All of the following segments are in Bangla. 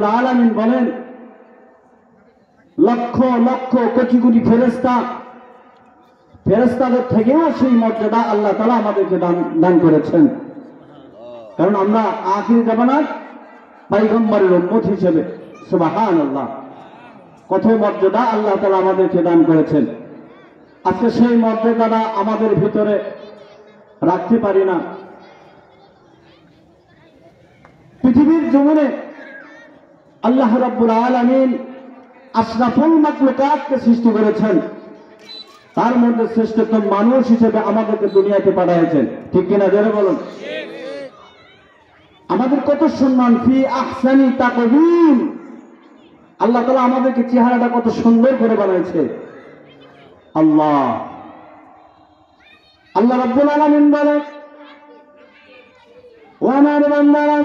রাব্বুল আলামিন বলেন, লক্ষ লক্ষ কোটি কোটি ফেরেশতাদের থেকেও সেই মর্যাদা আল্লাহ তাআলা আমাদেরকে দান করেছেন। কারণ আমরা আখির জামানার পয়গম্বরের উম্মত হিসেবে, সুবহানাল্লাহ, কত মর্যাদা আল্লাহ তাআলা আমাদেরকে দান করেছেন। আজকে সেই মর্যাদাটা আমাদের ভিতরে রাখতে পারি না। পৃথিবীর জমিনে আল্লাহ রাব্বুল আলামিন আশরাফুল মাখলুকাতকে সৃষ্টি করেছেন, তার মধ্যে শ্রেষ্ঠতম মানুষ হিসেবে আমাদেরকে দুনিয়াতে পাঠিয়েছেন। ঠিক কিনা জোরে বলুন। আমাদের কত সম্মান, ফি আহসানি তাকওয়িম। আল্লাহ তাআলা আমাদেরকে চেহারাটা কত সুন্দর করে বানাইছে। আল্লাহ রাব্বুল আলামিন বলেন, ও আমার বান্দারা,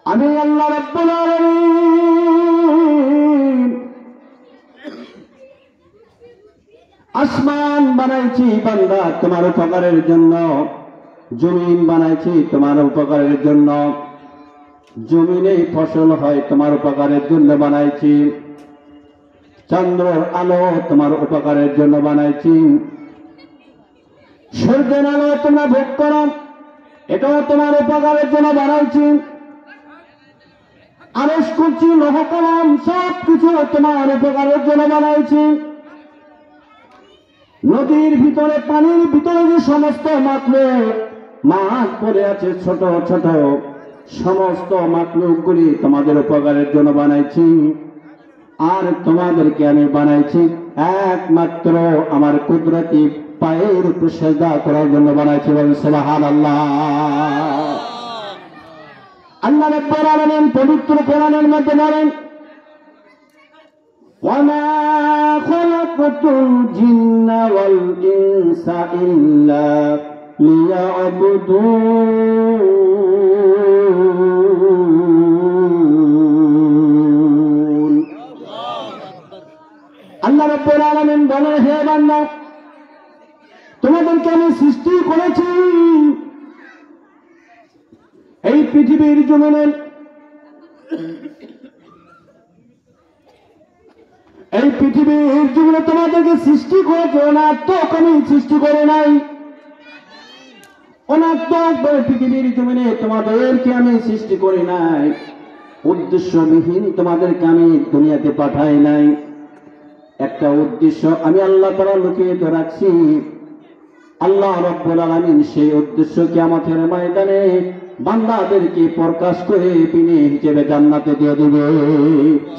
আমি আল্লাহ রাব্বুল আলামিন আসমান বানাইছি বান্দা তোমার উপকারের জন্য, জমিন বানাইছি তোমার উপকারের জন্য, জমিনে ফসল হয় তোমার উপকারের জন্য বানাইছি, চন্দ্রের আলো তোমার উপকারের জন্য বানাইছি, সূর্যের আলো তোমরা ভোগ করো, এটাও তোমার উপকারের জন্য বানাইছি, আরশ কুরসি লৌহ কলম সব কিছু তোমার উপকারের জন্য বানাইছি। নদীর ভিতরে, পানির ভিতরে যে সমস্ত মাখলুক মাছ পড়ে আছে, ছোট ছোট সমস্ত মাখলুকগুলি তোমাদের উপকারের জন্য বানাইছি। আর তোমাদেরকে আমি বানাইছি একমাত্র আমার কুদরতি পায়ের উপর সিজদা করার জন্য বানাইছি। সুবহানাল্লাহ। আল্লাহ রাব্বুল আলামিন পবিত্র কোরআনের মধ্যে বলেন, ওয়ামা খালাকাতুল জিন্না ওয়াল ইনসা ইল্লা লিয়াবুদুন। আল্লাহ রাব্বুল আলামিন বলেন, হে বান্দা, তোমাদেরকে আমি সৃষ্টি করেছি এই পৃথিবীর জমিনে, এই পৃথিবীর জমিনে তোমাদেরকে সৃষ্টি করেছে, অনাত্মক আমি সৃষ্টি করে নাই। অনাত্মক বলে পৃথিবীর জমিনে তোমাদেরকে আমি সৃষ্টি করি নাই, উদ্দেশ্যবিহীন তোমাদেরকে আমি দুনিয়াতে পাঠাই নাই। একটা উদ্দেশ্য আমি আল্লাহ তাআলা লুকিয়ে তো রাখছি। আল্লাহ রাব্বুল আলামিন সেই উদ্দেশ্য কিয়ামতের ময়দানে বান্দাদেরকে প্রকাশ করে বিনে হিসেবে জান্নাতে দিয়ে দিবে।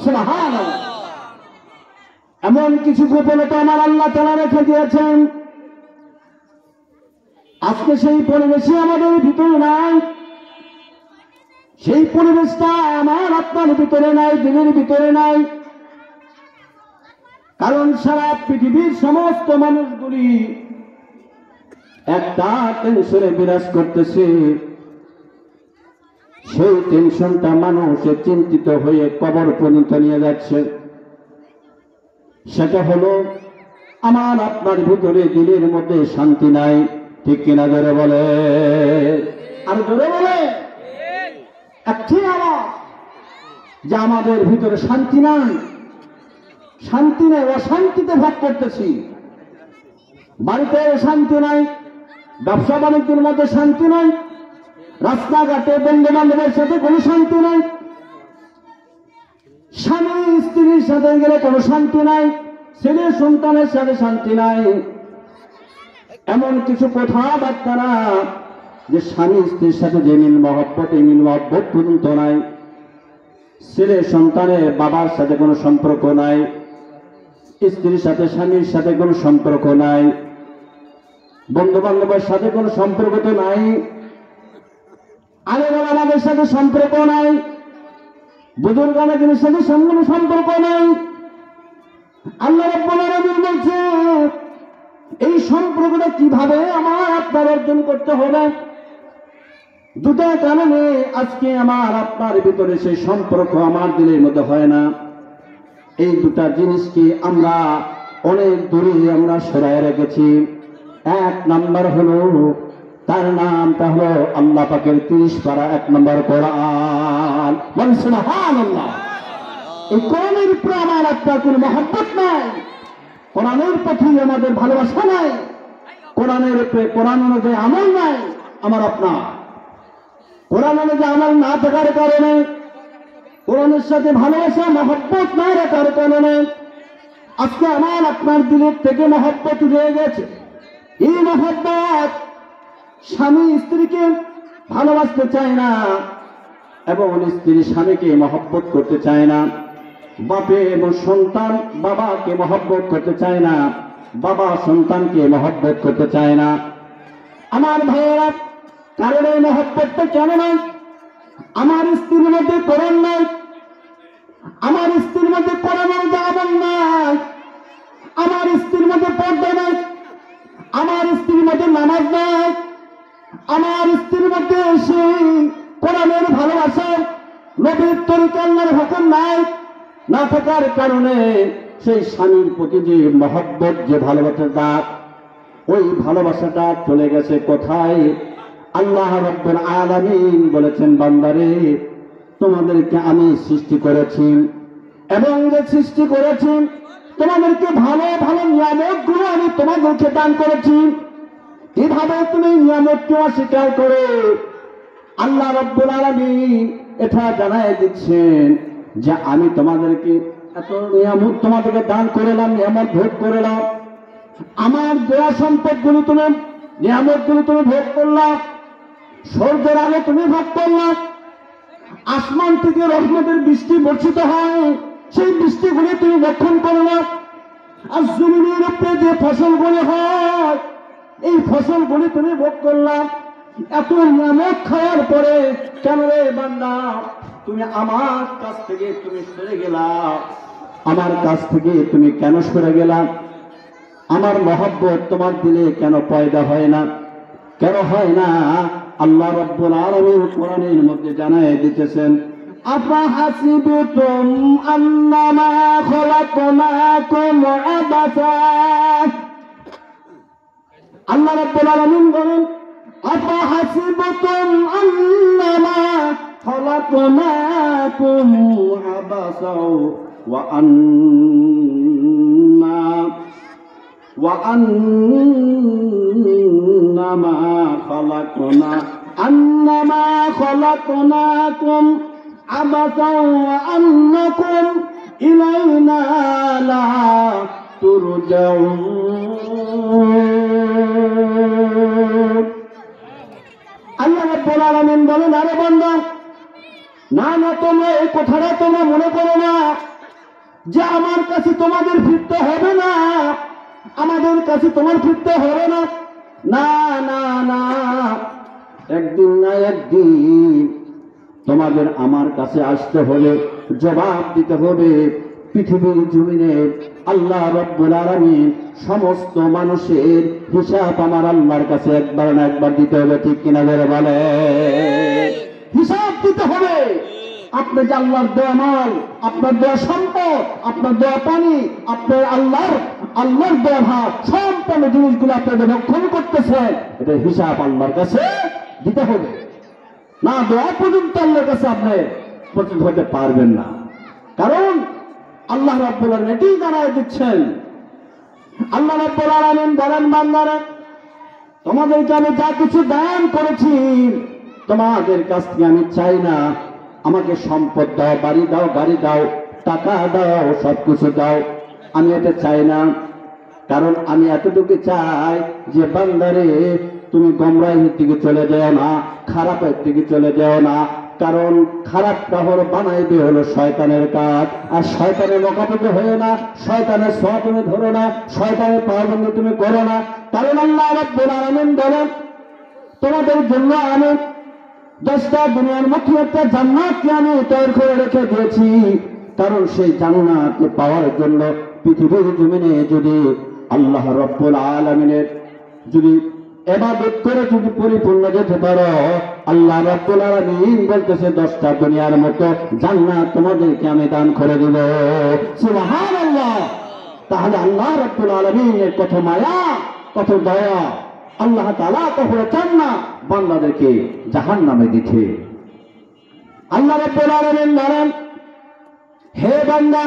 সুবহানাল্লাহ। এমন কিছু গোপনতা আমার আল্লাহ তাআলা রেখে দিয়েছেন, আজকে সেই পরিবেশই আমাদের ভিতরে নাই, সেই পরিবেশটা আমার আপনার ভিতরে নাই, দিনের ভিতরে নাই। কারণ সারা পৃথিবীর সমস্ত মানুষগুলি একটা টেনশনে বিরাজ করতেছে। সেই টেনশনটা মানুষের চিন্তিত হয়ে কবর পর্যন্ত নিয়ে যাচ্ছে। সেটা হলো আমার আপনার ভিতরে দিলের মধ্যে শান্তি নাই। ঠিক কিনা জোরে বলে, আর জোরে বলে একটি আওয়াজ যে আমাদের ভিতরে শান্তি নাই, শান্তি নেই, অশান্তিতে ভোগ করতেছি। বাড়িতে শান্তি নাই, ব্যবসা বাণিজ্যের মধ্যে শান্তি নাই, রাস্তাঘাটে বন্ধু বান্ধবের সাথে কোনো শান্তি নাই, স্বামী স্ত্রীর সাথে গেলে কোনো শান্তি নাই, ছেলে সন্তানের সাথে শান্তি নাই। এমন কিছু কথাবার্তা না যে স্বামী স্ত্রীর সাথে যে মিল মহব্বত, এই মিল মহব্বত পর্যন্ত নাই। ছেলে সন্তানের বাবার সাথে কোনো সম্পর্ক নাই, স্ত্রীর সাথে স্বামীর সাথে কোনো সম্পর্ক নাই, বন্ধু বান্ধবের সাথে কোনো সম্পর্ক তো নাই, আলেম ওলামাদের সাথে সম্পর্ক নাই, বুজুর্গ আলেমদের সাথে কোনো সম্পর্ক নাই। আল্লাহ রাব্বুল আলামিন বলছে, এই সম্পর্কটা কিভাবে আমার আপনার অর্জন করতে হবে? দুটো কারণে আজকে আমার আপনার ভিতরে সেই সম্পর্ক আমার দিলের মধ্যে হয় না। এই দুটা জিনিসকে আমরা অনেক দূরে আমরা সরায় রেখেছি। এক নাম্বার হলো, তার নামটা হলো আল্লাহ পাকের 30 পারা 1 নম্বর কোরআন। বলেন সুবহানাল্লাহ। এই কোরআনের উপরে আমার আপনার কোনো মহব্বত নাই, কোরআনের প্রতি আমাদের ভালোবাসা নাই, কোরআনের উপরে কোরআন অনুযায়ী আমল নাই আমার আপনার। কোরআন অনুযায়ী আমল না থাকার কারণে, কোরআনের সাথে ভালোবাসা মহব্বত না রাখার কারণে আজকে আমার আপনার দিলের থেকে মহব্বত উঠে গেছে। এই মহব্বত স্বামী স্ত্রীকে ভালোবাসতে চায় না, এবং স্ত্রী স্বামীকে মহব্বত করতে চায় না, বাপে এবং সন্তান বাবাকে মহব্বত করতে চায় না, বাবা সন্তানকে মহব্বত করতে চায় না। আমার ভাইয়েরা, কারণ এই মহব্বতটা কেন নাই? আমার স্ত্রীর মধ্যে কোরআন নাই, আমার স্ত্রীর মধ্যে কোরআনের আমল নাই, আমার স্ত্রীর মধ্যে পর্দা নাই, আমার স্ত্রীর মধ্যে নামাজ নাই, আমার স্ত্রীর মধ্যে সেই কোরআনের ভালোবাসা, নবীর তরিকা, আল্লাহর হুকুম নাই। না থাকার কারণে সেই স্বামীর প্রতি যে মহব্বত, যে ভালোবাসাটা, ওই ভালোবাসাটা চলে গেছে কোথায়? আল্লাহ রাব্বুল আলামিন বলেছেন, বান্দারে তোমাদেরকে আমি সৃষ্টি করেছি, এবং যে সৃষ্টি করেছি তোমাদেরকে ভালো ভালো নিয়ামতগুলো আমি তোমাদেরকে দান করেছি। কিভাবে তুমি নিয়ামতকে অস্বীকার করো? আল্লাহ রাব্বুল আলামিন এটা জানায় দিচ্ছেন যে আমি তোমাদেরকে এত নিয়ামত তোমাদেরকে দান করলাম, নিয়ামত ভোগ করলাম, আমার দেয়া সম্পদগুলো তুমি, নিয়ামতগুলো তুমি ভোগ করলাম, সূর্যের আলো তুমি ভোগ করলাম, আসমান থেকে রহমতের বৃষ্টি বর্ষিত হয়, সেই বৃষ্টিগুলি তুমি রক্ষণ করলাম, আর জমিনের উপরে যে ফসলগুলি হয় এই ফসলগুলি তুমি ভোগ করলাম। এত নিয়ামত খাওয়ার পরে কেন রে বান্দা তুমি আমার কাছ থেকে তুমি সরে গেলা? আমার কাছ থেকে তুমি কেন সরে গেলা? আমার মহব্বত তোমার দিলে কেন পয়দা হয় না? কেন হয় না? আল্লাহ রাব্বুল আলামিন কোরআনের মধ্যে জানায় দিতেছেন, আফাহাসিবতুম আন্নামা খলাকনাকুম আবাসা। আল্লাহ রাব্বুল আলামিন বলেন, আফাহাসিবতুম আন্নামা খলাকনাকুম আবাসা ওয়া أنما خلقناكم عبثا وأنكم إلينا لا ترجعون। আল্লাহ রাব্বুল আলামিন বলেন, আরে বান্দা, না না, তোমরা এই কথাটা তোমরা মনে করো না যে আমার কাছে তোমাদের ফিরতে হবে না, আমাদের কাছে তোমার ফিরতে হবে না। না না না, একদিন না একদিন তোমাদের আমার কাছে আসতে হবে, জবাব দিতে হবে। পৃথিবীর জমিনে আল্লাহ রাব্বুল আলামিন সমস্ত মানুষের হিসাব আমার আল্লাহর কাছে একবার না একবার দিতে হবে, ঠিক কিনা ধরে বলে? হিসাব দিতে হবে। আপনার যে আল্লাহর দেওয়া মাল, আপনার দেওয়া সম্পদ, আপনার দেওয়া পানি, আপনার আল্লাহর দেওয়া ভাত, সম্পূর্ণ জিনিসগুলো আপনাদের রক্ষণ করতেছেন, এটা হিসাব আল্লাহর কাছে দিতে হবে। না দেওয়া পর্যন্ত আল্লাহর কাছে আপনি প্রস্তুত হতে পারবেন না। কারণ আল্লাহ রাব্বুল আলামিন এটাই জানায় দিচ্ছেন। আল্লাহ রাব্বুল আলামিন বলেন, বান্দারা তোমাদেরকে আমি যা কিছু দান করেছি তোমাদের কাছ থেকে আমি চাই না আমাকে সম্পদ দাও, বাড়ি দাও, গাড়ি দাও, টাকা দাও, সবকিছু দাও, আমি এটা চাই না। কারণ আমি এতটুকু চাই যে বান্দারে তুমি গোমরাহির দিকে চলে যাও না, খারাপের দিকে চলে যাও না। কারণ খারাপটা হলো বানাইবে হলো শয়তানের কাজ, আর শয়তানের মোকাবিলা হয়ে না, শয়তানের ছোঁয়া তুমি ধরো না, শয়তানের পাওয়াবন্দি তুমি করো না। কারণ আল্লাহ রাব্বুল আলামিন বলেন, তোমাদের জন্য আমি 10টা দুনিয়ার মধ্যে একটা জান্নাতকে আমি তৈরি করে রেখে দিয়েছি। কারণ সেই জান্নাতকে পাওয়ার জন্য পৃথিবীর জমিনে যদি আল্লাহ রাব্বুল আলামিনের যদি ইবাদত করে যদি পরিপূর্ণ যেতে পারো, আল্লাহ রাব্বুল আলামিন বলতেছে 10টা দুনিয়ার মতো জান্নাত তোমাদেরকে আমি দান করে দেব। সুবহানাল্লাহ। তাহলে আল্লাহ রাব্বুল আলামিনের কত মায়া, কত দয়া। আল্লাহ তাআলা কখনো চান না বান্দাদেরকে জাহান্নামে দিতে। আল্লাহ রাব্বুল আলামিন বলেন, হে বান্দা